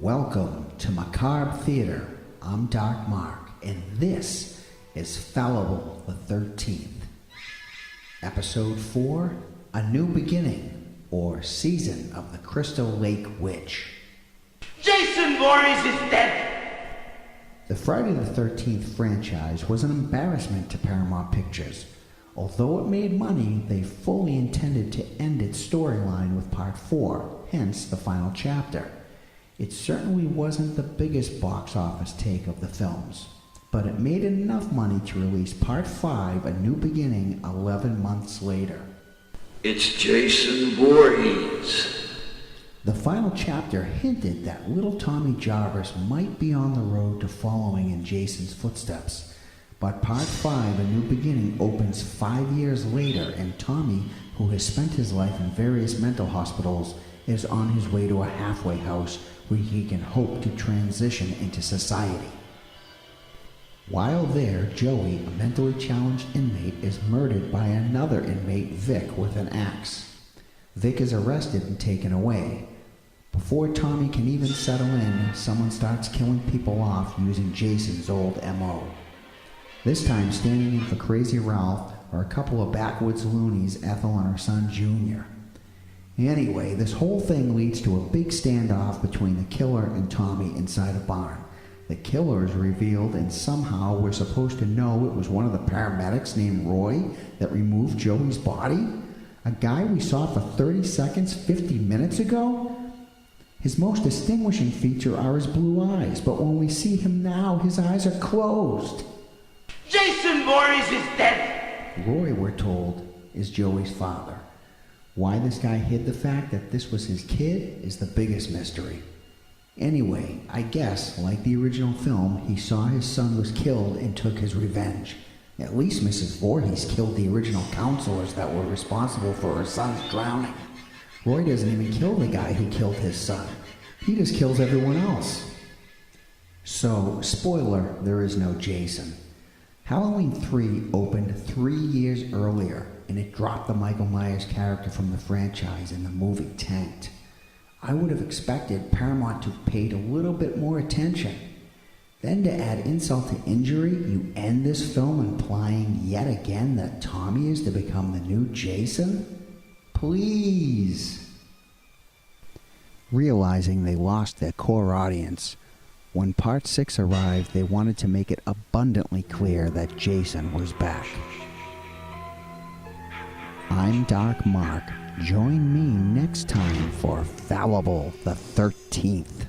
Welcome to Macabre Theater. I'm Dark Mark, and this is Fallible the 13th. Episode 4, A New Beginning, or Season of the Crystal Lake Witch. Jason Voorhees is dead! The Friday the 13th franchise was an embarrassment to Paramount Pictures. Although it made money, they fully intended to end its storyline with Part 4, hence the final chapter. It certainly wasn't the biggest box office take of the films, but it made enough money to release Part 5, A New Beginning, 11 months later. It's Jason Voorhees. The final chapter hinted that little Tommy Jarvis might be on the road to following in Jason's footsteps, but Part 5, A New Beginning, opens 5 years later, and Tommy, who has spent his life in various mental hospitals, is on his way to a halfway house where he can hope to transition into society. While there, Joey, a mentally challenged inmate, is murdered by another inmate, Vic, with an axe. Vic is arrested and taken away. Before Tommy can even settle in, someone starts killing people off using Jason's old M.O. This time, standing in for Crazy Ralph are a couple of backwoods loonies, Ethel and her son Junior. Anyway, this whole thing leads to a big standoff between the killer and Tommy inside a barn. The killer is revealed, and somehow we're supposed to know it was one of the paramedics named Roy that removed Joey's body? A guy we saw for 30 seconds 50 minutes ago? His most distinguishing feature are his blue eyes, but when we see him now, his eyes are closed. Jason Voorhees is dead! Roy, we're told, is Joey's father. Why this guy hid the fact that this was his kid is the biggest mystery. Anyway, I guess, like the original film, he saw his son was killed and took his revenge. At least Mrs. Voorhees killed the original counselors that were responsible for her son's drowning. Roy doesn't even kill the guy who killed his son. He just kills everyone else. So, spoiler, there is no Jason. Halloween 3 opened 3 years earlier, and it dropped the Michael Myers character from the franchise, and the movie tanked. I would have expected Paramount to have paid a little bit more attention. Then to add insult to injury, you end this film implying yet again that Tommy is to become the new Jason? Please. Realizing they lost their core audience, when Part 6 arrived, they wanted to make it abundantly clear that Jason was back. I'm Dark Mark. Join me next time for Fallible the 13th.